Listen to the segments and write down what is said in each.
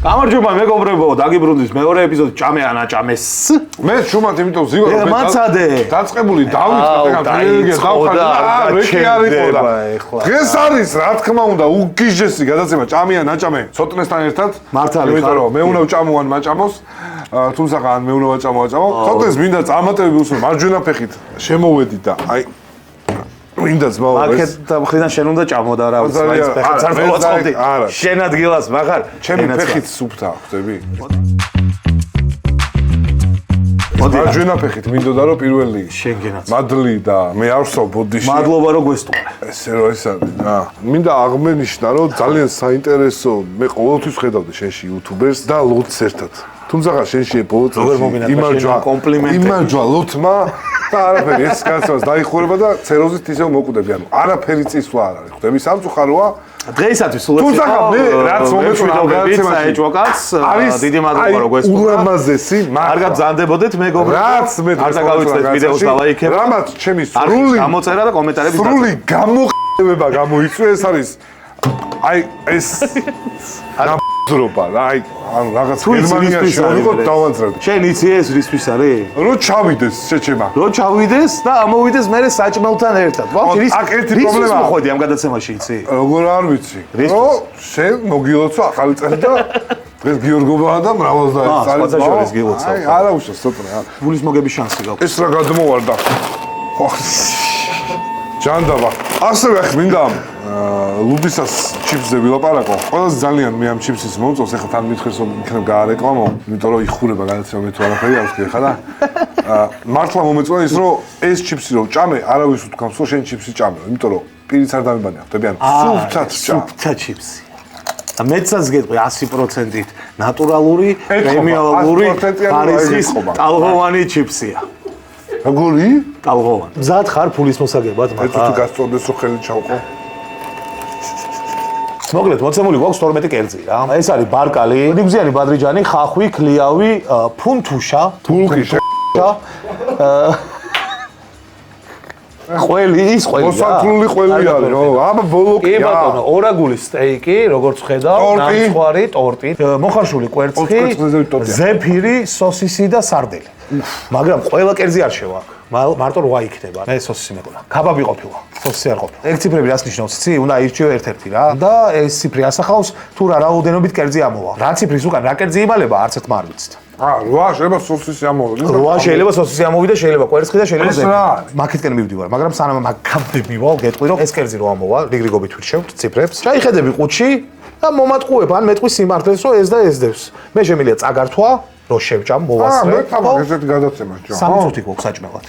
გამარჯობა მეგობრებო, დაგიბრუნდის მეორე ეპიზოდი ჭამე ან აჭამეს. მე შუმად იმიტომ ზივარ მე მაცადე. დაწყებული დავით ეგ რეკი არისო და დღეს არის რა თქმა უნდა უგიჟესი გადაცემა ჭამე ან აჭამე ცოტნესთან ერთად. მართალი იმიტომ რომ მე უნდა ვჭამო ან მაჭამოს, თუმცა ან მე უნდა ვაჭამო აჭამო. ცოტნეს მინდა წარმატებები უსმენ მარჯვენა ფეხით შემოვედი და აი მინდა ძმაო ეს მაკეთ მხრიდან შენ უნდა ჭამო და რა ვიცი მაინც ფეხით არ მოაწყობდი. შენ ადგილას მაგარ ჩემი ფეხით სუფთა ხვდები? მარჯვენა ფეხით მინდოდა რომ პირველი შენგენაც მადლი და მე არ ვსვავ ბოდიში. მადლობა რომ გვესტუმრე. ესე რომ ეს არის და მინდა აღმენიშნა რომ ძალიან საინტერესო მე ყოველთვის ხედავდი შენში YouTubers და ლოთს ერთად. თუმცა შენში ბოლოს იმარჯვა ლოთმა და არაფერი ეს კაცს დაიხურება და ცეროზით ისევ მოკვდები. ანუ არაფერი წისვლა არ არის. ხვდები სამწუხაროა დღეისათვის სულ თუმცა მე რაც მომეწონა გადაცემაში ეჭვაკაც დიდი მადლობა რომ გვესტუმრა. ულამაზესი არ გაბზანდებოდეთ მეგობრებო. რაც მე არ დაგავიწყდეთ ვიდეოს და ლაიქებ. რამაც ჩემი სრული გამოწერა და კომენტარები დაწერა. სრული გამოხდება გამოიწვია ეს არის აი ეს ზრობა რა აი ანუ რაღაც გერმანიაში ვიყო დავანძრებ. შენ იცი ეს რისთვის არის? რო ჩავიდეს შეჩემა. რო ჩავიდეს და ამოვიდეს მე საჭმელთან ერთად. ვაფშე აქ ერთი პრობლემა მოხვედი ამ გადაცემაში იცი? როგორ არ vicი. რო შენ მოგილოცო ახალი წელი და დღეს გიორგობაა და მრავალს და ეს არის ბაჟორის გილოცავ. აი არა უშო სოტრე. გულის მოგების შანსი გაქვს. ეს რა გადმოვარდა. ჯანდაბა. ასევე ახ მინდა ლუდისას ჩიფსზე ვილაპარაკო. ყველაზე ძალიან მე ამ ჩიფსის მომწონს, ეხლა თან მითხეს რომ იქნებ გაარეკლამო, იმიტომ რომ იხურება გადაცემა მე თუ არაფერი არ ვქი ხა და მართლა მომეწონა ის რომ ეს ჩიფსი რომ ჭამე, არავის უთქვამს რომ შენ ჩიფსი ჭამე, იმიტომ რომ პირიც არ დამიბანია, ხვდები ანუ სუფთად ჭამ. სუფთა ჩიფსი. და მეცაც გეტყვი 100%-ით ნატურალური, პრემიალური, ხარისხის ტალღოვანი ჩიფსია. როგორი? ტალღოვანი. მზად ხარ ფულის მოსაგებად, მაგრამ თუ გასწორდეს რომ ხელი ჩავყო. მოკლედ მოცემული გვაქვს 12 კერძი რა. ეს არის ბარკალი, ნიგზიანი ბადრიჯანი, ხახვი, ქლიავი, ფუნთუშა, თულკი, ყველი, ის ყველი. მოსათლული ყველი არის, აბა ბოლოკია. კი ბატონო, ორაგულის სტეიკი, როგორც ხედავ, ნამცხვარი, ტორტი, მოხარშული კვერცხი, ზეფირი, სოსისი და სარდელი. მაგრამ ყველა კერძი არ შევა. მარტო 8 იქნება. მე სოსისი მეყოლა. კაბაბი ყოფილა. სოსისი არ ყოფილა. ეგ ციფრები რას ნიშნავს? იცი? უნდა აირჩიო ერთ-ერთი რა. და ეს ციფრი ასახავს თუ რა რაოდენობით კერძი ამოვა. რა ციფრის უკან რა კერძი იმალება, არც ერთმა არ ვიცით. 8 შეიძლება სოსისი ამოვიდეს. 8 შეიძლება სოსისი ამოვიდეს, შეიძლება კვერცხი და შეიძლება ზეფირი. მაკეთკენ მივდივარ, მაგრამ სანამ მაგამდე მივალ, გეტყვი რომ ეს კერძი რო ამოვა, რიგრიგობით ვირჩევთ ციფრებს. ჩაიხედები ყუთში და მომატყუებ ან მეტყვის სიმართლეს, რომ ეს და ეს დევს. მე შემიძლია წაგართვა რო შევჭამ მოვასწრე. მე თამარ ესეთი გადაცემა ჭამ. 3 წუთი გვაქვს საჭმელად.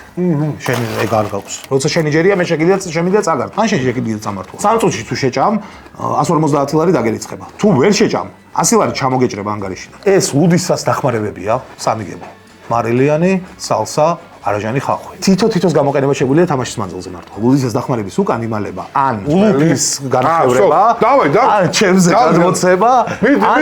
შენ ეგ არ გაქვს. როცა შენი ჯერია მე შემიძლია წაგართვა. ან შენ შეგიძლია წამართვა. 3 წუთში თუ შეჭამ 150 ლარი დაგერიცხება. თუ ვერ შეჭამ 100 ლარი ჩამოგეჭრება ანგარიშიდან. ეს ლუდისას დახმარებებია, სამიგებო. მარილიანი, სალსა, არაჟანი ხახვი. თითო-თითოს გამოყენება შეგვიძლია თამაშის მანძილზე მართლა. ლუდისას დახმარების უკან იმალება ან ლუდის განხევრება, ან ჩემზე გადმოცება, ან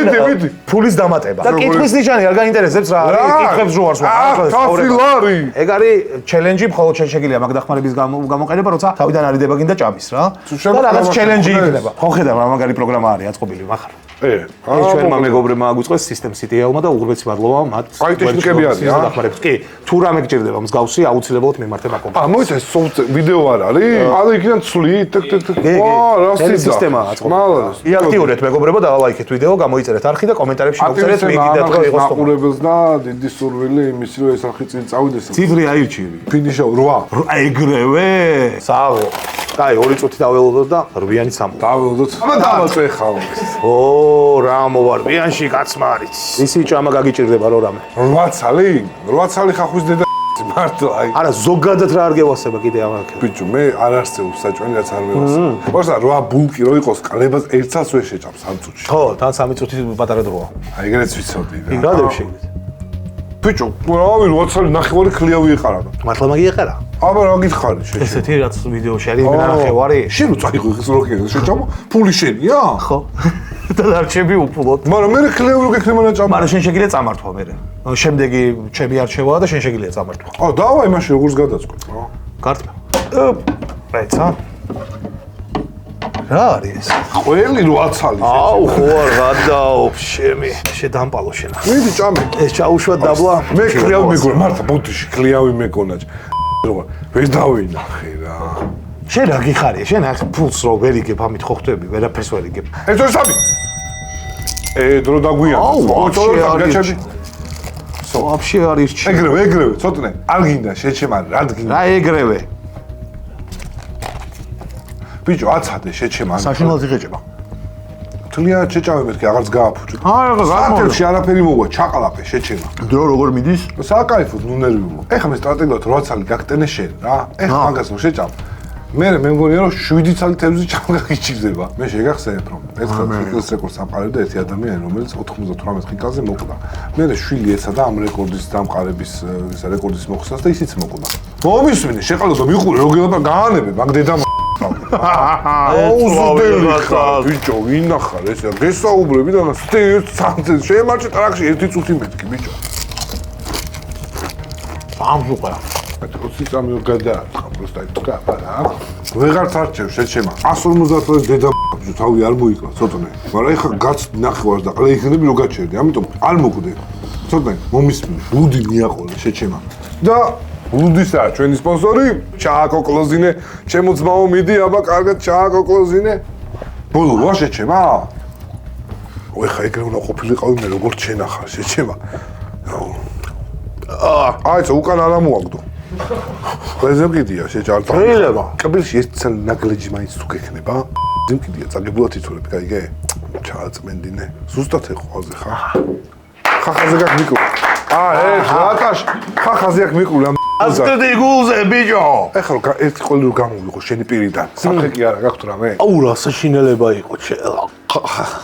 ფულის დამატება. და კითხვის ნიშანი არ გაინტერესებს რა არის? კითხებს ჯوارს ვარ. 1000 ლარი. ეგ არის ჩელენჯი, მხოლოდ შენ შეგიძლია მაგ დახმარების გამოყენება, როცა თავიდან არიდება გინდა ჭამის რა. და რაღაც ჩელენჯი იქნება. ხო ხედავ რა მაგარი პროგრამა არის აწყობილი מחარ. ეს ჩვენმა მეგობრებმა აგვიწყეს System City-ელმა და უღრმესი მადლობა მათ. აი ტექნიკები არის რა. დახმარებს. კი, თუ რამე გჭირდება მსგავსი, აუცილებლად მიმართებ აქ. მოიცა ვიდეო არ არის? ანუ იქიდან ცვლი ტკ რა სისტემა აწყობს. იაქტიურეთ მეგობრებო, დაალაიქეთ ვიდეო, გამოიწერეთ არხი და კომენტარებში მოგწერეთ მიგიდათ რომ იყოს მაყურებელს და დიდი სურვილი იმის რომ ეს არხი წინ წავიდეს. ციფრი აირჩიები. ფინიშა 8. ეგრევე. საღო. აი 2 წუთი დაველოდოთ და 8-იანი სამოვა. დაველოდოთ. ამა დამაწვე ხალხ. რა მოვარბიანში კაცმა არის. ისი ჭამა გაგიჭირდება რო რამე. 8 წალი? 8 წალი ხახვის დედა მართლა აი. არა ზოგადად რა არ გევასება კიდე ამაკ. ბიჭო მე არ არსებობს საჭმელი რაც არ მევასება. მოხდა 8 ბულკი რო იყოს ყლებას 1 წელს ვერ შეჭამს 3 წუთში. ხო, თან 3 წუთი პატარა დროა. აი ეგრეც ვიცოდი რა. იგადებ შეგეთ. ბიჭო, რავი 8 წელი ნახევარი ქლიავი ეყარა. მართლა მაგი ეყარა? აბა რა გითხარი შენ? ესეთი რაც ვიდეოში არის მე ნახევარი. შენ რო წაიღო ეს რო კიდე შეჭამო? ფული შენია? ხო. და დარჩები უფულოდ. მაგრამ მე ქლიავი რო გექნება და ჭამა. მაგრამ შენ შეგიძლია წამართვა მე. შემდეგი ჩემი არჩევაა და შენ შეგიძლია წამართვა. დავაი მაშინ როგორც გადაწყვეტ რა. გარტყა. ეცა. რა არის ეს? ყველი რო აცალი. აუ ხო არ გადაო შემი. შედამპალო შენ. მიდი ჭამე. ეს ჩაუშვა დაბლა. მე ქლიავი მეგონა, მართლა ბუდიში ქლიავი მეგონა. როგორ ვერ დავინახე რა. შენ რა გიხარია? შენ ახ ფულს რო ვერ იგებ ამით ხო ხვდები, ვერაფერს ვერ იგებ. ეს ორი სამი. დრო დაგვიანდა. აუ, вообще არის ჩი. ეგრევე, ცოტნე. არ გინდა შეჩემარი, რა გინდა? რა ეგრევე? ბიჭო, აცადე შეჩემარი. საშინელად იღეჭება. თლიანად შეჭამე მეთქი, აღარც გააფუჭო. არა, საათებში არაფერი მოვა, ჩაყალაპე, შეჩემა. დრო როგორ მიდის? საკაიფოდ, ნუ ნერვიულო. ეხლა მე სტრატეგიულად 8 წელი გაგტენე შენ რა. ეხლა მაგას რო შეჭამ. მე მეგონია რომ 7 წელი თევზი ჩამგაგიჭირდება. მე შეგახსენებ რომ ერთხელ ფიქრის რეკორდს ამყარებდა ერთი ადამიანი, რომელიც 98 ხილკაზე მოკვდა. მე შვილი ეცადა ამ რეკორდის დამყარების რეკორდის მოხსნას და ისიც მოკვდა. მომისმინე, შეყალოდა მიყურე როგელა გაანებე, მაგ დედა აუზუდელი ხარ, ბიჭო, ვინახარ ეს? გესაუბრები და სტეირ სანცეს შემარჩი ტრაქში ერთი წუთი მეთქი, ბიჭო. ამზუყა. 20 წამი გადააწყა, просто იტყა რა. ვეღარც არჩევ შეჩემა. 150 ლარი დედა ბიჭო, თავი არ მოიკლა, ცოტნე. მაგრამ ეხლა გაც ნახევარს და ყლა იქნები რო გაჩერდი, ამიტომ არ მოკვდე. ცოტნე, მომისმინე, ლუდი მიაყოლე შეჩემა. და ლუდისაა ჩვენი სპონსორი, ჩააკოკლოზინე, ჩემო ძმაო მიდი, აბა კარგად ჩააკოკლოზინე. ბოლო რა შეჩემა? ეხლა ეგრე უნდა ყოფილიყავი მე როგორც შენახარ შეჩემა. აიცა უკან არ ამოაგდო. პრეზენტია შეჭარდა. შეიძლება. კაბელში ეს ცალ ნაგლეჯი მაინც თუ გექნება. ძიმკიდია წაგებულად იცურებ, გაიგე? ჩააწმენდინე. ზუსტად ეყვალზე ხა. ხახაზე გაკ მიკრო. რატაშ ხახაზე აქ მიკრო ამ ასტედი გულზე ბიჭო. ეხლა ერთი ყოლი რო გამოვიყო შენი პირიდან. საფრე კი არა გაქვთ რამე? აუ რა საშინელება იყო შელა.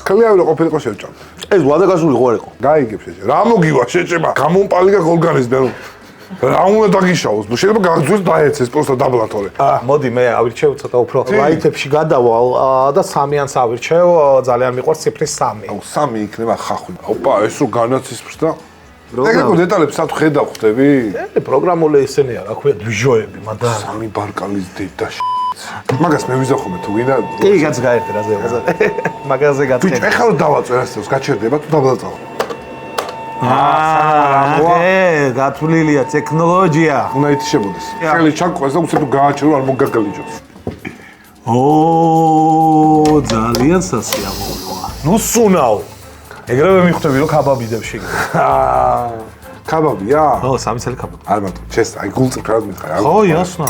ქლიავი რო ყოფილიყო შევჭამ. ეს ვადაგასული ხო არ იყო? გაიგებ შეჭე. რა მოგივა შეჭება? გამომპალიგა ორგანიზმი ანუ რა უნდა დაგიშაოს? შეიძლება გაგძვირს დაეცეს პროსტა დაბლათორე. მოდი მე ავირჩევ ცოტა უფრო ლაითებში გადავალ და 3-იანს ავირჩევ, ძალიან მიყვარს ციფრი 3. აუ 3 იქნება ხახვი. ოპა ეს რო განაცისფრს და ეგრე დეტალებს სად ხედავ ხდები? პროგრამული ესენია, რა ქვია, დვიჟოები, მაგრამ 3 ბარკალის დედა მაგას მე ვიზახომე თუ გინდა. კი, გაც გაერთე რა ზეა. მაგაზე ბიჭო, გაწყე. ეხლა რომ დავაწერ ასეულს, გაჩერდება თუ დაბლაწავ. გათვლილია ტექნოლოგია. უნდა ითიშებოდეს. ხელი ჩაგყვეს და უცებ თუ გააჩერო არ მოგაგალიჯოს. ძალიან სასიამოვნოა. ნუ სუნაო. ეგრევე მიხვდები რომ ქაბაბიდებ შეგიძლია. ქაბაბია? ხო, 3 წელი ქაბაბი. არ მარტო, ჩეს, აი გულწრფელად მითხარი. ხო, იასნა.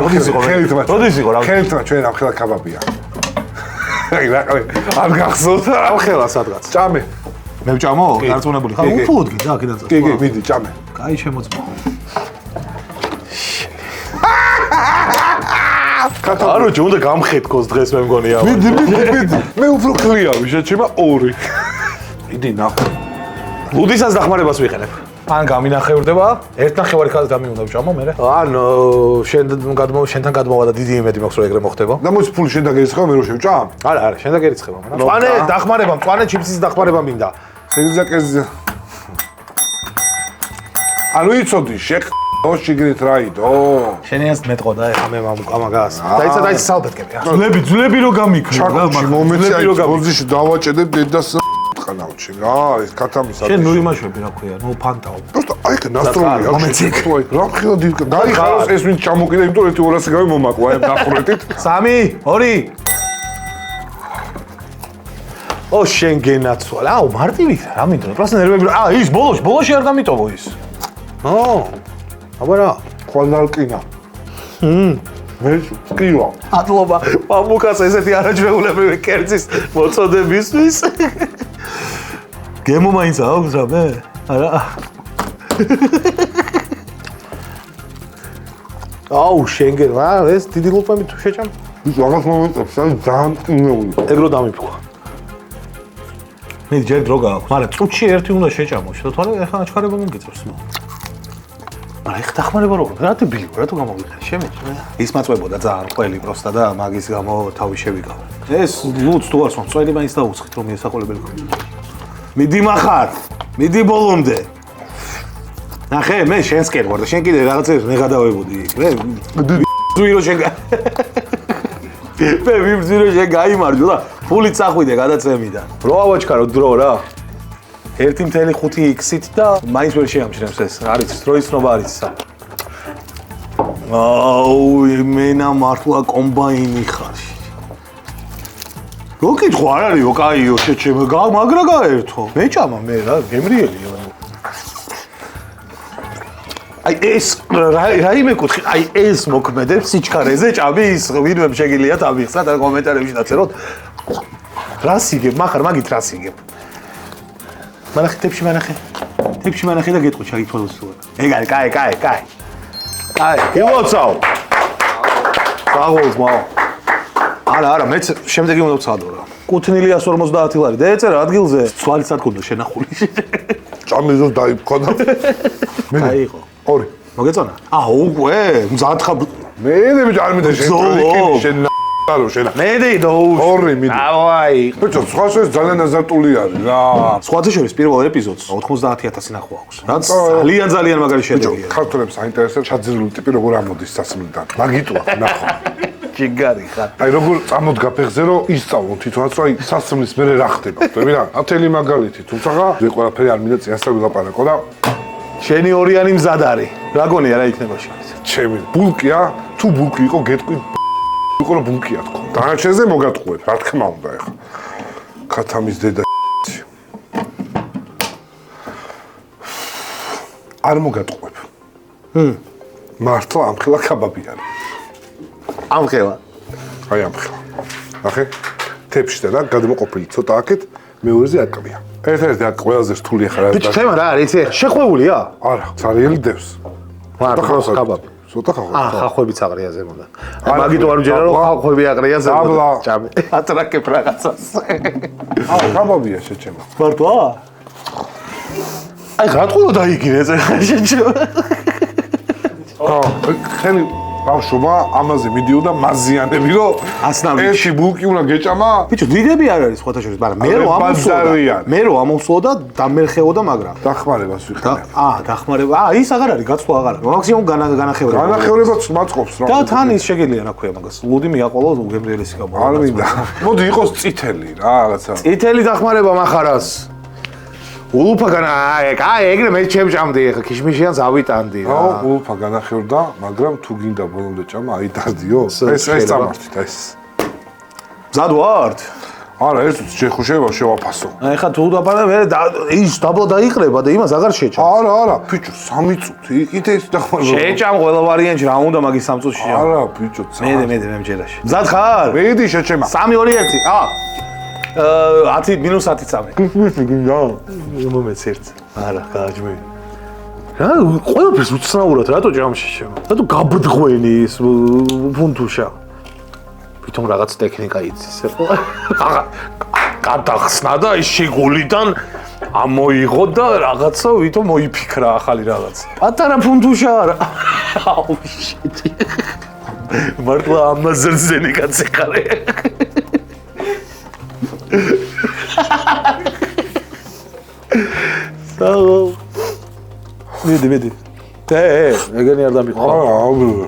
როდის იყო? როდის იყო რა? ხელით ჩვენ ამ ხელა ქაბაბია. აი რა არ გახსოვდა? ამ ხელა სადღაც. ჭამე. მე ვჭამო? დარწმუნებული ხარ? უფუოდი და აქედან წა. კი, მიდი, ჭამე. კაი შემოწმო. კაროჩე, უნდა გამხეთქოს დღეს მე მგონია. მიდი. მე უფრო ქლიავი, შეჩემა 2. მიდი ნახო. ლუდისას დახმარებას ვიყენებ. ან გამინახევრდება, 1.5 ხაზი დამიუნდა ვჭამო მე. ან შენთან გადმოვა და დიდი იმედი მაქვს რომ ეგრე მოხდება. და მოიც ფული შენ დაგერიცხება მე რო შევჭამ? არა, შენ დაგერიცხება, მაგრამ მწვანე დახმარება, მწვანე ჩიფსის დახმარება მინდა. შეგზაკეზე. ანუ იცოდი შეხ შიგრით რაიდო. შენიას მეტყოდა ეხა მე ამაგას. დაიცა სალბეთკები. ძვლები რო გამიქრა. ჩაკუჩი მომეცი აი პოზიში დავაჭედებ დედას ყანავში რა ეს ქათამის არის. შენ ნუ იმაშვები რა ქვია, ნუ ფანტაო. просто აი ეს ნასტროლი აქვს. რა ხილოდი გაიხაროს ეს ვინ ჩამოკიდა იმიტომ 1-200 გავი მომაკვა აი დახურეთით. 3, 2. ო შენ გენაცვალა. აუ მარტივი რა მინდო. პროსტა ნერვები. ის ბოლოში არ დამიტოვო ის. აბა რა? ხვალალკინა. მე სკივა. ატლობა პამუკას ესეთი არაჩვეულებრივი კერძის მოწოდებისთვის. გემო მაინც აქვს რა მე? არა. აუ შენგენ რა ეს დიდი ლუპები თუ შეჭამ? ის რაღაც მომენტებში ძალიან წინეული. ეგრო დამიფქვა. მე ჯერ დრო გააქვს, მაგრამ წუთში ერთი უნდა შეჭამო, თორე ეხლა აჩქარება მომგეწევს. არა, ეხლა დახმარება როგორ? რა დებილი ვარ, რატო გამოგიხარ? შემეჭრა. ის მაწვებოდა ძალიან ყველი პროსტა და მაგის გამო თავი შევიკავე. ეს ლუც თუ არს მომწვენი მაინც დაუცხით რომ ესაყოლებელი ქონდა. მიდი מחר, მიდი ბოლომდე. ნახე, მე შენსკენ ვარ და შენ კიდე რაღაცებს მე გადავებოდი. მე ზუირო შენ მე ვიბრძვირე შენ გაიმარჯო და ფულით წახვიდე გადაცემიდან. რო ავაჩქარო დრო რა. 1.5x-ით და მაინც ვერ შეამჩნევს ეს. არის დროის ცნობა არის ისა. აუ, მენა მართლა კომბაინი ხარ. რო კითხო არ არისო, კაიო, შეჩემ, მაგრა გაერთო. მეჭამა მე რა, გემრიელია. აი ეს რაიმე კუთხე, აი ეს მოქმედებს სიჩქარეზე ჭამი ის ვინმე შეგიძლიათ ამიხსნათ და კომენტარებში დაწეროთ. რას იგებ, მახარ მაგით რას იგებ. მანახე თებში მანახე და გეტყვი ჩაითვალოს თუ არა. ეგ არის, კაი. კაი, გილოცავ. საღოლს მაო. არა, მეც შემდეგი უნდა ვცადო რა. კუთნილი 150 ლარი დაეწერა ადგილზე, ცვალიცად გქონდა შენახული. ჭამიზოს დაიფქოდა. აიყო. 2. მოგეწონა? უკვე, მზადხა. მე ბიჭო არ მინდა შენ არო შენ. მე დეიდო. 2 მინდა. ავაი. ბიჭო, სხვა შეს ძალიან აზარტული არის რა. სხვათა შორის პირველ ეპიზოდს 90000 ნახვა აქვს. რაც ძალიან მაგარი შედეგია. ქართველებს აინტერესებს ჩაძირული ტიპი როგორ ამოდის სასმლიდან. მაგიტოა ნახო. ჯიგარი ხარ. აი როგორ წამოდგა ფეხზე რომ ისწავლო თვითონაც რომ აი სასმლის მერე რა ხდება. ხტები რა? ათელი მაგალითი, თუმცა მე ყველაფერი არ მინდა წინასწარ ვილაპარაკო და შენი ორიანი მზად არის. რა გონია რა იქნება შენს? ჩემი ბულკია, თუ ბულკი იყო გეტყვი იყო რომ ბულკია თქო. დანარჩენზე მოგატყუებ, რა თქმა უნდა ეხა. ქათამის დედა არ მოგატყუებ. მართლა ამხელა კაბაბი არის. ამხელა. აი ამხელა. ნახე? თეფშია და გადმოყოფილი ცოტა აქეთ, მეორეზე აკბია. ერთ-ერთი აქ ყველაზე რთული ახლა რა. ბიჭო, თემა რა არის, იცი? შეხვეულია? არა, ძალიან დევს. მართლა კაბაბი. ცოტა ხახვა. ხახვებიც აყრია ზემოდან. მაგით არ ვჯერა რომ ხახვები აყრია ზემოდან. ჭამე. ატრაკებ რაღაცას. კაბაბია შეჩემა. მართლა? აი რატყულა დაიგინე ეს შეჩემა. ხელი ბავშვობა ამაზე მიდიოდა მაზიანები რომ ერთი ბულკი უნდა გეჭამა. ბიჭო, დიდები არ არის სხვათა შორის, მაგრამ მე რო ამოსვლა და დამერხეოდა მაგრამ. დახმარებას ვიხდე. დახმარება. ის აღარ არის, გაცვლა აღარ არის. მაქსიმუმ განახევრება. განახევრებაც მაწყობს რა. და თან ის შეგიძლია რა ქვია მაგას. ლუდი მიაყოლო გემრიელისი გაბო. არ მინდა. მოდი იყოს წითელი რა რაღაცა. წითელი დახმარება מחარას. ულუფაგან ეგრე მე ჩემჭამდი ხა ქიშმიშიან ზავიტანდი რა. ულუფა განახევრდა, მაგრამ თუ გინდა ბოლომდე ჭამა, აი დადიო. ეს წამართით ეს. მზად ვართ? არა, ეს შეხო შევაფასო. აი ხა თუ დაბანა მე ის დაბლა დაიყრება და იმას აღარ შეჭამ. არა, ბიჭო, 3 წუთი. კიდე ეს დახმარება. შეჭამ ყველა ვარიანტი რა უნდა მაგის 3 წუთში. არა, ბიჭო, მე მჯერაში. მზად ხარ? მედი შეჭემა. 3 2 1. 10 - 10 წამე. გინდა. მომეც ერთ. არა, გააჯმე. რა, ყველაფერს უცნაურად რატო ჭამში შევა? რატო გაბდღვენი ის ფუნთუშა? თვითონ რაღაც ტექნიკა იცის. გადახსნა და ის შეგულიდან ამოიღო და რაღაცა ვითომ მოიფიქრა ახალი რაღაც. პატარა ფუნთუშა არა. აუ შიტი. მართლა ამაზე ზენი კაცი ხარ. საღო. მიდი. ეგენი არ დამიყვა. არა.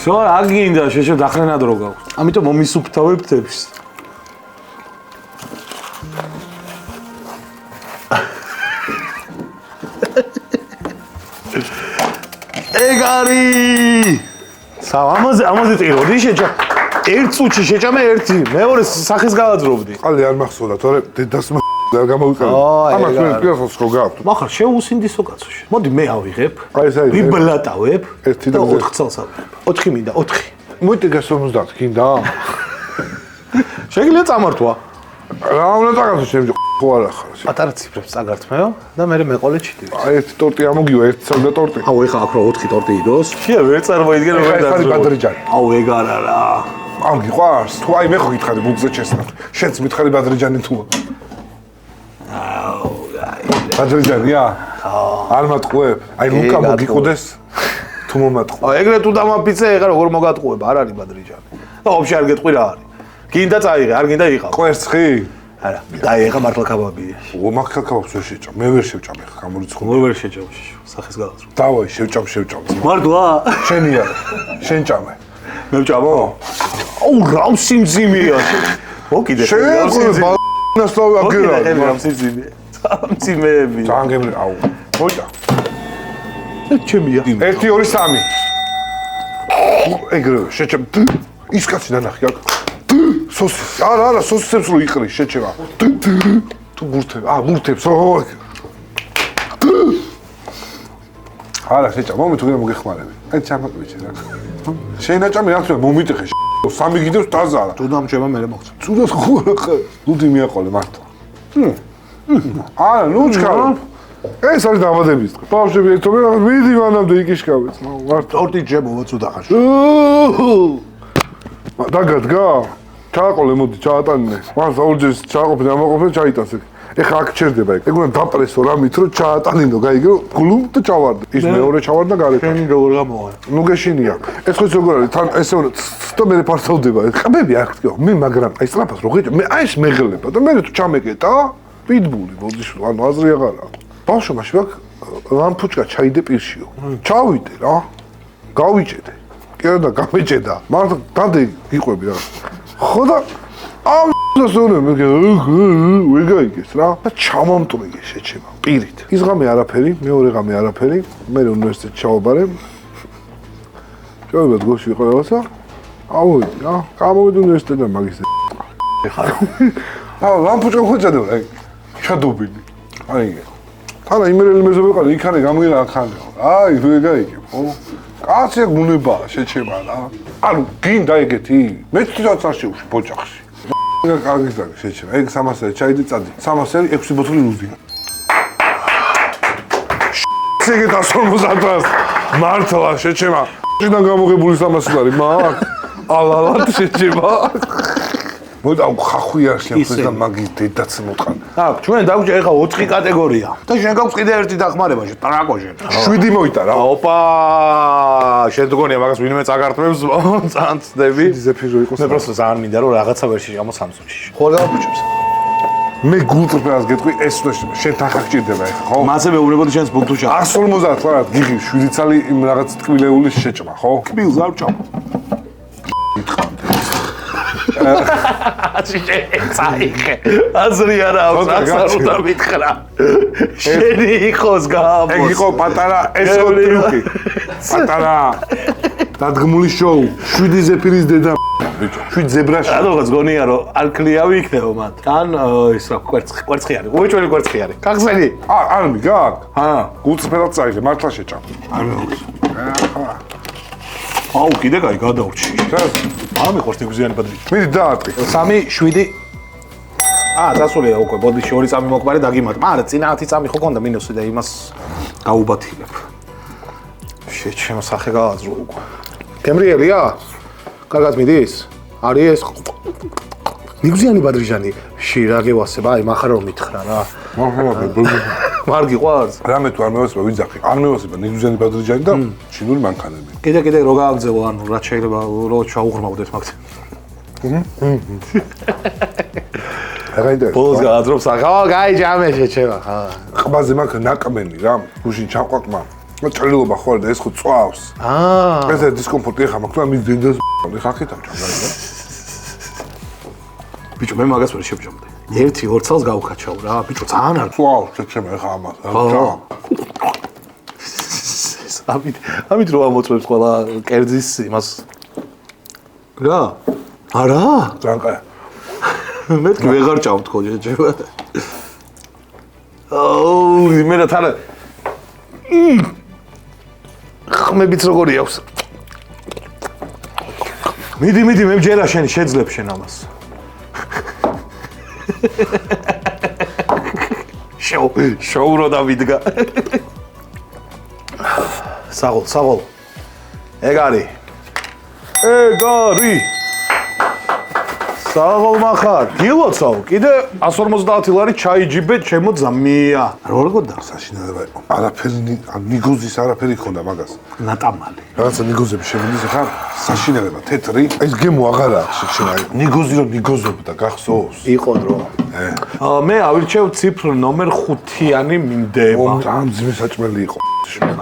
სულ აგინდა შეშო დახრენა დრო გაქვს. ამიტომ მომისუფთავებ თებს. ეგ არის. ამაზე ტიროდი შეჭა. ერთ წუთში შეჭამე ერთი, მეორე სახის გავაძრობდი. ყალი არ მახსოვდა, თორე დედას არ გამოვიყენე. ამას მე პირას ხო გაქვთ. მახარ შეუსინდისო კაცო. მოდი მე ავიღებ. აი ეს არის. ვიბლატავებ. 1 და 4 წელს ავიღებ. 4 მინდა, 4. მოდი 50 გინდა? შეგიძლია წამართვა. რა უნდა წაგართო შემდგომ ხო არ ახარ. პატარა ციფრებს წაგართმეო და მე მეყოლე ჩიტივ. აი ერთი ტორტი ამოგივა, ერთი სანდა ტორტი. აუ ეხა აქ რო 4 ტორტი იდოს. შია ვერ წარმოიდგენ რომ ეს არის ბადრიჯანი. აუ ეგ არა რა. ამ გიყვარს? თუ აი მე ხო გითხარი ბულკზე ჩესნა. შენც მითხარი ბადრიჯანი თუ. აუ ბადრიჯანია? არ მატყუებ? აი ლუკა მოგიყოდეს? თუ მომატყუ. ეგრე თუ დამაფიცე, ეხა როგორ მოგატყუებ? არ არის ბადრიჯანი. და ვაფშე არ გეტყვი რა არის. გინდა წაიღე, არ გინდა იყავ. კვერცხი? არა. დაი, ეხა მართლა კაბაბია. მაგ კაბაბს ვერ შეჭამ. მე ვერ შევჭამ ეხა გამორიცხული. ვერ შეჭამ შიშო. სახეს გააზრო. დავაი, შევჭამ. მართლა? შენი არა. შენ ჭამე. მე ვჭამო? აუ, რა სიმძიმეა. ო, კიდე. შენ ნასტავი აგერა. რა სიმძიმეა. სიმძიმეები. ძალიან გემრი, აუ. მოიჭა. ჩემია. 1 2 3. ეგრევე შეჭამ. ის კაცი ნანახი აქ. სოსის. არა, სოსისებს რო იყრი, შეჭება. თუ ბურთებს, ბურთებს, არა, შეჭამ, მომი თუ მოგეხმარები. აი ჩამაკვიჩე რა. შენ ნაჭამი რა თქმა მომიტეხე. 3 გიდევს დაზარა. თუ დამჭება მე მოხდა. ცუდად ხო ლუდი მიაყოლე მართლა. არა, ნუჩკარო. ეს არის დამადების დღე. ბავშვები ერთობენ, მიდი მანამდე იკიშკავეთ. მართლა. ტორტი ჯებო ცუდა ხაში. დაგადგა? ჩააყოლე, მოდი, ჩაატანე. მართლა ორჯერ ჩააყოფე, ამაყოფე, ჩაიტანს ეგ. ეხა აქ ჩერდება ეგ. ეგ უნდა დაპრესო რამით, რომ ჩაატანინო, გაიგე, გლუმ და ჩავარდე. ის მეორე ჩავარდა გარეთ. შენი როგორ გამოვა? ნუ გეშინია. ეს ხო როგორ არის? თან ესე და მე ფარსავდება. ყბები არ ხტიო. მე მაგრამ აი სწრაფად რო ღეჭ, მე აი ეს მეღლება და მე თუ ჩამეკეტა, პიტბული, ბოდიშვილი, ანუ აზრი აღარა. ბავშვო მაშინ აქ ლამპუჩკა ჩაიდე პირშიო. ჩავიდე რა. გავიჭედე. კი არა და გამეჭედა. მართლა დადე იყვები რა. ხო და ამ დასწორე მე ვეგაიგეს რა და ჩამამტრიგე შეჩება პირით. ის ღამე არაფერი, მეორე ღამე არაფერი, მე უნივერსიტეტში ჩავაბარე. ჩავაბარე გოში ვიყო რაღაცა. ავოდი რა. გამოვიდი უნივერსიტეტიდან მაგისტრი. ლამპუჩკა ხოჭადებ რა. ჩადობილი. აი თანა იმერელი მეზობე ყარი იქანე გამიგენა ახანე. აი ვეგაიგე. ხო? კაცი გუნება შეჩება რა. ანუ გინდა ეგეთი? მე თვითონაც არ შევში ბოჭახში. კარგი ზარი შეჩება. ეგ 300 ჩაიდე წადი. 300 6 ბოთლი ლუდი. ეგ 150 მართლა შეჩება. შიდან გამოღებული 300 ლარი მაგ. ალალად შეჩება. მოდი აუ ხახვი არ შემწეს და მაგის დედაც მოტყან. აქ ჩვენ დაგვჭა ეხა 4 კატეგორია. და შენ გაქვს კიდე ერთი დახმარება შენ ტრაკოჟენ. 7 მოიტა რა. ოპა! შენ თქონია მაგას ვინმე წაგართმევს წანწდები. ზეფირო იყოს. მე პროსტო ძალიან მინდა რომ რაღაცა ვერ შეჭამო სამსონში. ხო არ გავაფუჭებს? მე გულწრფელს გეტყვი ეს შენ თან ხარ გჭირდება ეხა ხო? მასე მეუბნებოდი შენს ბუნთუშა. 150 ლარად გიგი 7 წალი იმ რაღაც ტკბილეული შეჭმა ხო? კბილს არ ვჭამ. წაიხე. აზრი არა აქვს, არ უნდა მითხრა. შენი იყოს გამოს. ეგ იყო პატარა ესო ტრიუკი. პატარა დადგმული შოუ. 7 ზეფირის დედა ბიჭო. 7 ზებრაში. რადგან გონია რომ არ კლიავი იქნება მათ. თან ის რა კვერცხი არის. უეჭველი კვერცხი არის. კახსენი? არ მიგაკ? ჰა. გულწრფელად წაიღე, მართლა შეჭამ. არ მეუღს. აუ, კიდე კაი გადავრჩი. არ მიყვარს ნიგზიანი ბადრიჩი. მიდი დაატყი. 3 7 დასულია უკვე ბოდიში 2 წამი მოკბარე დაგიმატ. მაგრამ წინა 10 წამი ხო კონდა მინუსი და იმას გაუბათილებ. შეჩემო სახე გააზრო უკვე. გემრიელია? კარგად მიდის? არის ეს ნიგზიანი ბადრიჟანი. რა გევასება? აი მახარ რომ მითხრა რა. არ გიყვარს? რამე თუ არ მევასება ვიძახი. არ მევასება ნიგზიანი ბადრიჯანი და ჩინური მანქანები. კიდე რო გააგზავნო, ანუ რა შეიძლება რო ჩაუღრმავდეთ მაგით. აგაინტერესებს. ბოლოს გააძრობს ახლა, გაი ჯამე შეჩება, ხა. ყბაზე მაგ ნაკმენი რა, გუშინ ჩაყვაკმა. ჭრილობა ხო და ეს ხო წვავს. ეს დისკომფორტი ხა მაქვს, ამის დედას ხახით ავჭამ რა. ბიჭო მე მაგას ვერ შევჭამდი. 1-2 წელს გავხაჩავ რა, ბიჭო ძალიან არ წვავს შეჩემ ხა ამას. ამით რო ამოწმებს ყველა კერძის იმას. რა? არა? ძალიან კაი. მეთქი ვეღარ ჭამთ ხო შეჩება. აუ, მე და თან ხმებიც როგორი აქვს. მიდი, მე მჯერა შენ შეძლებ შენ ამას. შოუ რო დავიდგა. საღოლ. ეგ არის. საღოლ מחר. გილოცავ, კიდე 150 ლარი ჩაიჯიბე ჩემო ძამია. როგორ გონდა? საშინელება იყო. არაფერი ნიგოზის არაფერი ხონდა მაგას. ნატამალი. რაღაცა ნიგოზები შემოდის ხარ? საშინელება, თეთრი. ეს გემო აღარა შეჩემა. ნიგოზი რომ ნიგოზობდა გახსოვს? იყო დრო. მე ავირჩევ ციფრ ნომერ 5-იანი მინდება. ამ ძმის საჭმელი იყო.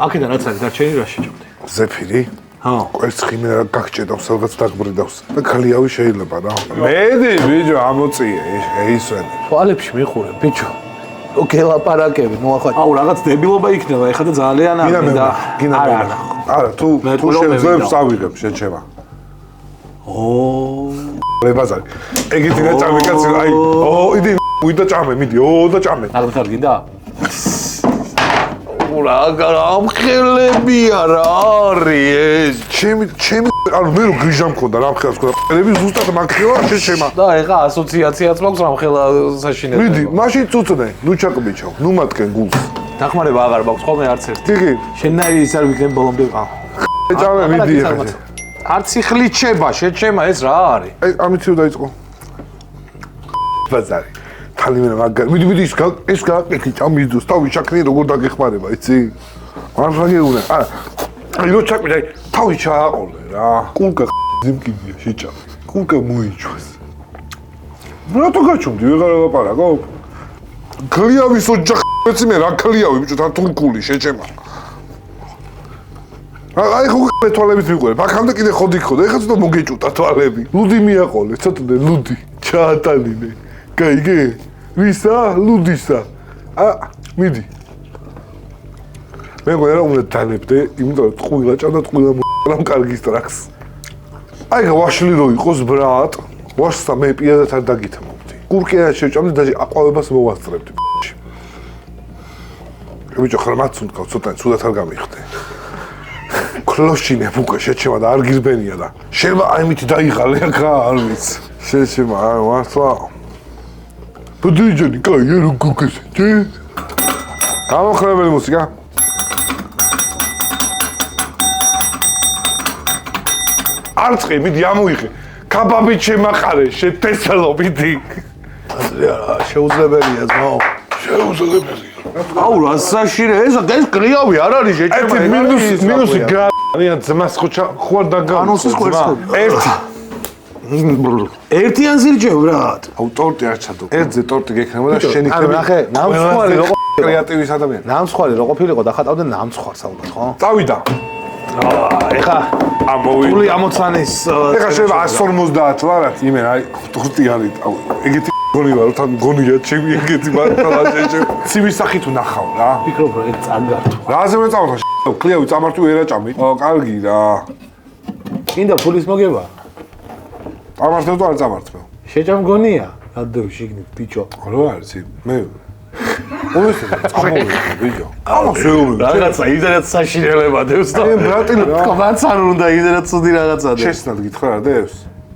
აქედან რაც არის დარჩენილი რა შეჭამდი? ზეფირი? ჰა. კვერცხი მე რა გაგჭედავს, რაღაც დაგბრიდავს. და ქლიავი შეიძლება რა. მედი ბიჭო, ამოწიე, ეისვენ. თვალებში მიხურე, ბიჭო. გელაპარაკები, ნუ ახლა. აუ, რაღაც დებილობა იქნება, ეხლა და ძალიან გინდა. არა, თუ შეძლებს ავიღებ, შეჩება. ლებაზარი. ეგეთი რა ჭამე კაცი, აი, იდი, უიდა ჭამე, მიდი, და ჭამე. აღარ გინდა? რა გამხელებია რა არის ეს? ჩემი ანუ მე რო გრიჟა მქონდა რა მხელს მქონდა. ყელები ზუსტად მაგხელა შეჩემა. და ეხა ასოციაციაც მაქვს რამხელა საშინელი. მიდი, მაშინ წუწნე, ნუ ჩაკბიჩო, ნუ მათკენ გულს. დახმარება აღარ მაქვს ხოლმე არც ერთი. ტიგი. შენნაირი ის არ ვიქნებ ბოლომდე. ჭამე, მიდი. არც იხლით შეება, შეჩემა ეს რა არის? აი, ამით რო დაიწყო. ბაზარი. თალიმენა მაგარი. მიდი, ეს გააკეთე ჭამის დოს, თავი ჩაქნი როგორ დაგეხმარება, იცი? არ ფაგეუნა. არა. აი რო ჩაკბი, აი, თავი ჩააყოლე რა. კულკა ძიმკიდია შეჭამე. კულკა მოიჩვეს. რატო გაჩუმდი, ვეღარ ელაპარაკო? ქლიავის ოჯახი მე რა ქლიავი, ბიჭო, თან თურქული შეჭემა. აი ხო თვალებით მიყვარე. ბაქამდე კიდე ხოდი. ეხლა ცოტა მოგეჭუტა თვალები. ლუდი მიაყოლე, ცოტა ლუდი. ჩაატალინე. გაიგე? ვისა? ლუდისა. მიდი. მე მგონია რომ უნდა დანებდე, იმიტომ რომ ტყუილა ჭამდა ტყუილა რამ კარგი სტრაქს. აი ვაშლი რო იყოს ბრატ, ვაშსა მე პირადად არ დაგითმობდი. კურკეა შეჭამდი და აყვავებას მოვასწრებდი. ბიჭო ხრმაც უნდა ცოტა ცუდად არ გამიხდე. კლოშინებ უკვე შეჩემა და არ გირბენია და შეიძლება აი მით დაიღალე ახლა არ ვიცი. შეჩემა აი მართლა. ბუდიჯენი კაი რო გუგესე. გამოხრებელი მუსიკა. არწყე მიდი ამოიღე. კაბაბი შემაყარე, შეთესალო მიდი. არა, შეუძლებელია ძმაო. შეუძლებელია. აუ რა საშირე ეს კლიავი არ არის შეჭემა. მინუსი გარიან ძმას ხوار დაგა. ანონსის კვერცხები. ერთი ანზილჯე ბრატ. აუ ტორტი არ ჩადო. ერთზე ტორტი გექნება და შენი ანუ ნახე, ნამცხვარი რო კრეატივის ადამიანი. ნამცხვარი რო ყოფილიყო და ხატავდნენ ნამცხვარს ალბათ, ხო? წავიდა. ეხა ამოვიდა. ფული ამოცანის ეხა შეიძლება 150 ლარად იმენ აი ტორტი არის. აუ ეგეთი გონი ვარ, თან გონია ჩემი ეგეთი მართლა შეჭე. ცივის სახით ვნახავ რა. ფიქრობ რომ ეგ წაგართო. რაზე უნდა წამოთო? კლიავი წამართვი ვერაჭამი. კარგი რა. კიდე ფულის მოგება. წამართვე თუ არ წამართვე? შეჭამ გონია. გადავ შიგნით ბიჭო. რო არის მე. ოვესე წამოვიდა ბიჭო. ამოსეულე. რაღაცა იზერაც საშინელება დევს და. აი ბრატი კომაც არ უნდა იზერაც ცუდი რაღაცა და. შეცნად გითხრა რა დევს?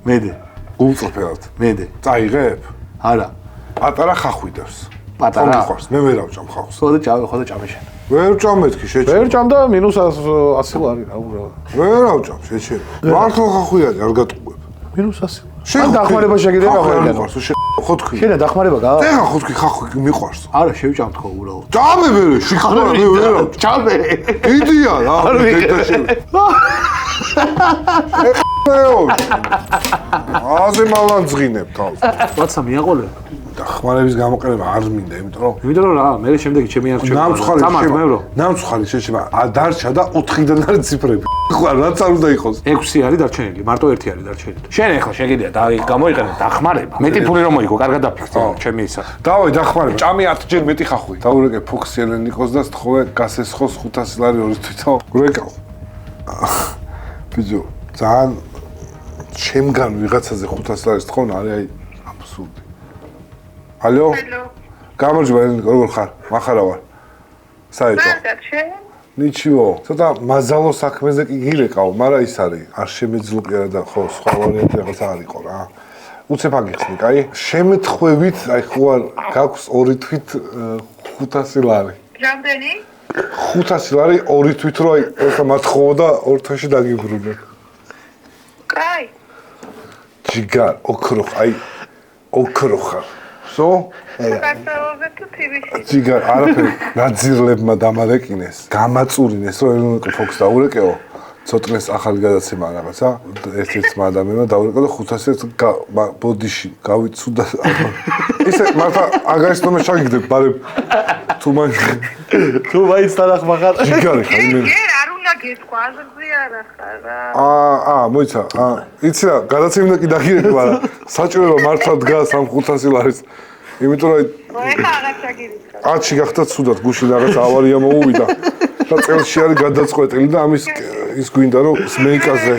მედე. გულწრფელად. მედე. წაიღებ? არა. პატარა ხახვი დევს. პატარა. ხავს. მე ვერ ავჭამ ხავს. ხოდა ჭამე შენ. ვერ ვჭამეთქი შეჭე. ვერ ჭამდა -100 ლარი რა უბრალოდ. ვერ ავჭამ შეჭე. მართლა ხახვი არის არ გატყუებ. -100. შენ დახმარება შეგიძლია აღარ გავიგე. მიყვარს ხოთქვი. შენ დახმარება გა? ეხა ხოთქვი ხახვი მიყვარს. არა შევჭამთ ხო უბრალოდ. ჭამე ვერე შეხარა მე ვერ ავჭამ. ჭამე. იდია რა. არ ვიყიდე. აზე მალანძღინებ თავს. ვაცა მიაყოლე. დახმარების გამოყენება არ მინდა, იმიტომ რომ რა, მე შემდეგი ჩემი არჩევა. ნამცხვარი შეჭება. დარჩა და 4-დან არის ციფრები. ხო, რაც არ უნდა იყოს. 6 არის დარჩენილი, მარტო 1 არის დარჩენილი. შენ ახლა შეგიძლია და გამოიყენე დახმარება. მეტი ფული რომ მოიგო, კარგად დაფიქრე ჩემი ისა. დავაი დახმარება. ჭამი 10 ჯერ მეტი ხახვი. დაურეკე ფოქსი ელენიკოს და სწხოვე გასესხოს 500 ლარი ორი თვითო. ურეკავ. ბიჭო, ძალიან შემგან ვიღაცაზე 500 ლარის თხოვნა არის აი აბსურდი. ალო? გამარჯობა ელენიკო, როგორ ხარ? მახარა ვარ. საერთო. ნიჩიო, ცოტა მაზალო საქმეზე კი გირეკავ, მაგრამ ის არის, არ შემეძლო კიდე და ხო, სხვა ვარიანტი რაღაც არ იყო რა. უცებ აგიხსნი, კაი? შემთხვევით, აი ხო არ გაქვს ორი თვით 500 ლარი. რამდენი? 500 ლარი ორი თვით რო აი ეხა მათხოვო და ორ თვეში დაგიბრუნე. კაი. ჯიგარ, ოქრო, აი ოქრო ხარ. სო? გასაუბრე თუ თივიში. ჯიგარ, არაფერი, გაძირლებმა დამარეკინეს, გამაწურინეს, რომ ელენიკო ფოქს დაურეკეო. ცოტნეს ახალი გადაცემა რაღაცა ერთ-ერთმა ადამიანმა დაურეკა და 500-ს ბოდიში გავიცუდა. ისე მართლა აგაისტომე შეგიგდებ, ბარემ თუ მაინც თანახმახარ. ჯიგარი ხარ იმენ. არ უნდა გეტყვა, აზრზე არ ახლა. მოიცა. იცი რა, გადაცემა კი დაგირეკვა რა. საჭიროა მართლა დგას ამ 500 ლარის. იმიტომ რომ ეხლა აღარ ჩაგირიქა. ათში გახდა ცუდად გუშინ რაღაც ავარია მოუვიდა. და წელში არის გადაწყვეტილი და ამის ის გვინდა რომ სმეიკაზე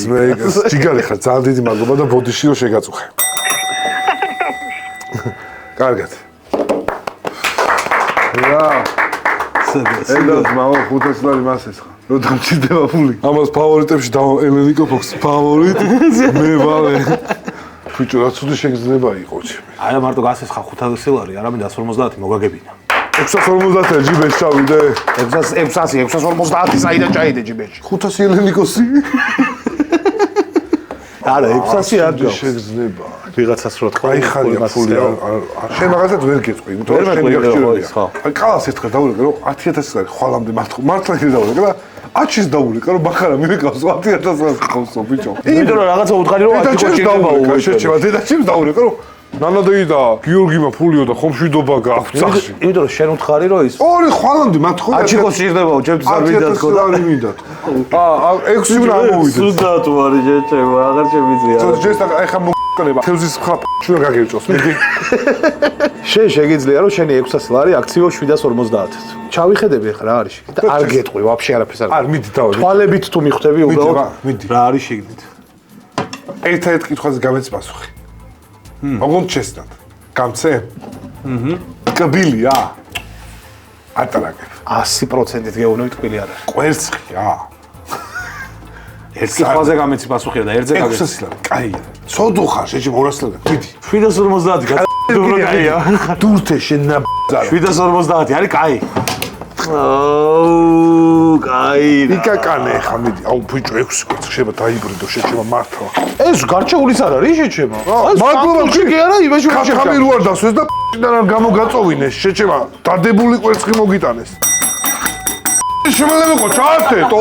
სმეიკას ჯიგარი ხარ ძალიან დიდი მადლობა და ბოდიში რომ შეგაწუხე. კარგად. რა ეს მამა 500 ლარი მასეს ხარ. რო დამჭირდება ფული. ამას ფავორიტებში და ელენიკო ფოქს ფავორიტი მე ვალე. ბიჭო რა ცუდი შეგრძნება იყო ჩემი. არა მარტო გასესხა 500 ლარი, არამედ 150 მოგაგებინა. 650 ჯიბეში ჩავიდე. 650 საიდან ჩაიდე ჯიბეში? 500 ელენიკოსი. არა, 600 არ ჯობს. შეგრძნება. ვიღაცას რო თქვა, აი ხარია ფული. შენ მაგათაც ვერ გეწყვი, იმიტომ რომ შენ გაგჭირებია. აი ყალას ერთხელ დაურეკე რომ 10000 ლარი ხვალამდე მართლა ის დაურეკე და 1000-ის დაურეკე რომ ბახარა მივეკავს 10000 ლარი ხავსო ბიჭო. იმიტომ რომ რაღაცა უთხარი რომ 10 გოჭირდება შეჩება დედაჩემს დაურეკე რომ ნანადეიდა გიორგიმა ფულიო და ხომშვიდობა გააქვს წახში. იმიტომ რომ შენ უთხარი რომ ის ორი ხვალამდე მათქო აჩიკოს ჭირდებაო, ჩემთვის არ ვიდათქო და არ მინდათ. 6 უნდა ამოვიდეთ. სუდათ ვარი შეჩება, აღარ შემიძლია. ჯესტა ახლა მოგკნება. თევზის ხაფ შუა გაგერწოს. შენ შეგიძლია რომ შენი 600 ლარი აქციო 750-ს. ჩავიხედები ახლა რა არის შეგ და არ გეტყვი ვაფშე არაფერს არ. არ მიდი დავარ. თვალებით თუ მიხვდები უბრალოდ მიდი. რა არის შეგნით. ერთ-ერთ კითხვაზე გამეც პასუხი. ოღონდ ჩესტად. გამცე? კბილია. ატარაგებ. 100%-ით გეუბნები ტკბილი არ არის. კვერცხია. ერთ კითხვაზე გამეცი პასუხია და ერთზე გაგეცი. 600 ლარი. კაია. ცოდო ხარ შეჭი 200 ლარი. მიდი. 750 გაწუხე კაია. დურთე შენ ნაბზარა. 750 არის კაი. კაი. იკაკანე ხა მიდი. აუ ბიჭო 6 კვერცხი შეიძლება დაიბრიდო შეჭება მართლა. ეს გარჩეულის არ არის შეჭება. მადლობა კი არა, იმაში ხამი რო არ დასვეს და და გამოგაწოვინეს შეჭება. დადებული კვერცხი მოგიტანეს. შემელებო ჩაართეთო.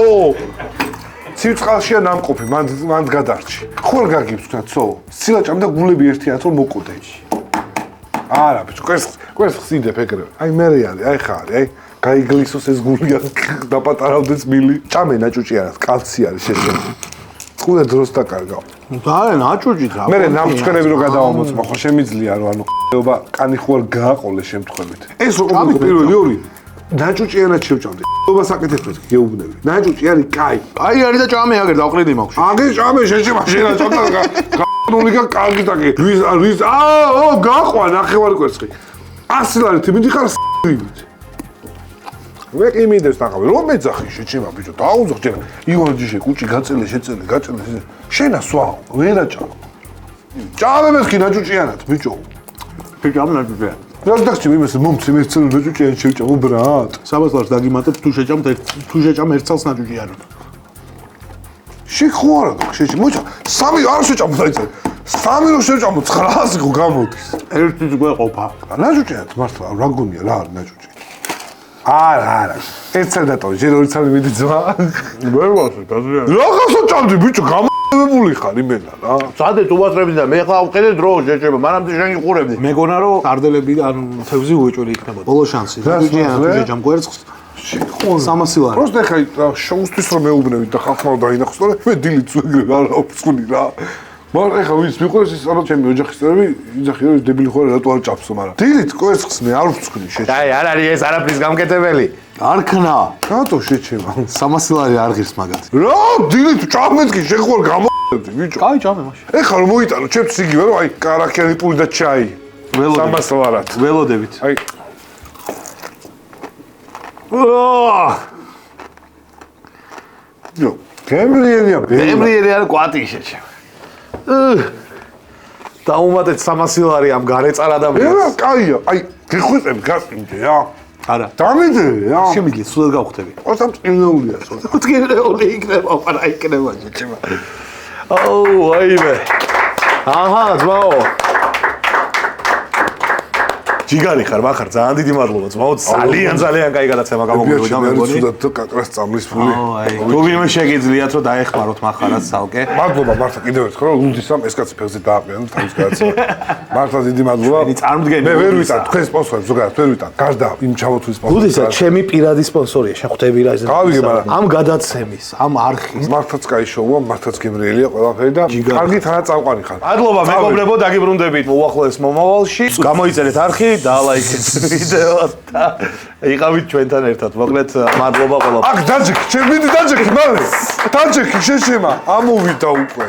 ცივწყალშია ნამყოფი, მანდ გადარჩი. ხო არ გაგიბს თქვა ცო. სილაჭამ და გულები ერთიანად რომ მოკვდე. არა ბიჭო, კვერცხს იდებ ეგრევე. აი მე არის, აი ხარი, აი გაიგლისოს ეს გულია დაპატარავდეს მილი. ჭამე ნაჭუჭიანად, კალცი არის შეჭება. წყუდა დროს დაკარგავ. და ნაჭუჭით რა. მე ნამჩქერები რო გადავამოწმა, ხო შემიძლია რომ ანუ ხეობა კანი ხო არ გააყოლე შემთხვევით. ეს რო ყოფილიყო პირველი ორი ნაჭუჭიანად შევჭამდი. ხეობა საკეთებთ გეუბნები. ნაჭუჭი არის კაი. აი არის და ჭამე აგერ დავყრიდი მაქვს. აგერ ჭამე შეჭება შენა ჭამდა ნულიკა კარგი დაგე. ვის გაყვა ნახევარი კვერცხი. 100 ლარი თვითი ხარ სივით. მე კი მინდეს ნახავი რომ მეძახი შეჭება ბიჭო დაუძახ ჯერ იგორ ჯიში კუჭი გაწელე შეწელე გაჭელე შენა სვაო ვერა ჭამ ჭამე მე კი ნაჭუჭიანად ბიჭო ჭამ ნაჭუჭია რას დაგჭი იმას მომცი მე წელ ნაჭუჭიან შევჭამო ბრატ 300 ლარს დაგიმატებ თუ შეჭამ ერთ წელს ნაჭუჭიანად შეხوارა შეჭი მოიცა სამი არ შეჭამო დაიწერე სამი რო შევჭამო 900 ხო გამოდის ერთიც გვეყოფა ნაჭუჭიანად მართლა რა გონია რა არის ნაჭუჭი არა ერთსა დატოვე ჯერ ორი წამი მიდი ძმა ვერ ვასე გაზრია რაღაცა ჭამდი ბიჭო გამებული ხარ იმენა რა სადე თუბასრები და მე ხა ვყიდე დრო შეჭება მანამდე შენ იყურებდი მეგონა რომ კარდელები ანუ თევზი უეჭველი იქნებოდა ბოლო შანსი შეჭამ კვერცხს 300 ლარი просто ხა შოუსთვის რომ მეუბნები და ხალხმა დაინახოს და მე დილით ეგრე რა ვწუნი რა მაგრამ ეხა ვინც მიყვარს ის არა ჩემი ოჯახის წევრები იძახი რომ დებილი ხო რატო არ ჭამსო მაგრამ დილით კვერცხს მე არ ვწუნი შეჭება აი არ არის ეს არაფრის გამკეთებელი არ ქნა რატო შეჭება 300 ლარი არ ღირს მაგათ რა დილით ჭამეთ კი შეხوار გამოდი ბიჭო კაი ჭამე მაშინ ეხა რომ მოიტანო ჩემს იგივე რომ აი კარაქიანი პული და ჩაი 300 ლარად ველოდებით აი იო გემრიელია ემრიელი არ კვატი შეჭება დაუმატეთ 300 ლარი ამ გარეწარ ადამიანს რა კაია აი გიხვეწებ გასწინდე რა არა დამიდე რა შემიძლია სულად გავხვდები ოთამ წინეულია სულ წინეული იქნება არა იქნება შეჭება აუ აიმე აჰა ძმაო ჯიგარი ხარ, მახარ, ძალიან დიდი მადლობა. ძმაო, ძალიან კაი გადაცემა გამოგვივიდა მე მეგონი. ცუდად კაკრას წამლის ფული. თუ ვინმე შეგიძლიათ რომ დაეხმაროთ მახარაც ცალკე. მადლობა მართლა კიდევ ერთხელ რომ ლუდისამ ეს კაცი ფეხზე დააყრიან და თავის გადაცემა. მართლა დიდი მადლობა. წარმოდგენი მე ვერ ლუდისა. ვიტან თქვენ სპონსორებს ზოგადად ვერ ვიტან. გარდა იმ ჩამოთვლის სპონსორებს. ლუდისა ჩემი პირადი სპონსორია, შეხვდები რა ეს. გავიგე, მაგრამ ამ გადაცემის, ამ არხის. მართლაც კაი შოუა, მართლაც გემრიელია ყველაფერი და კარგი თანაც წამყვანი ხარ. მადლობა მეგობრებო, დაგიბრუნდებით უახლოეს მომავალში. გამოიწერეთ არხი, დაალაიქეთ ვიდეოს და იყავით ჩვენთან ერთად. მოკლედ მადლობა ყველაფერს. აქ დაჯექ, ჩემი დაჯექ მალე. დაჯექ შეშემა, ამოვიდა უკვე.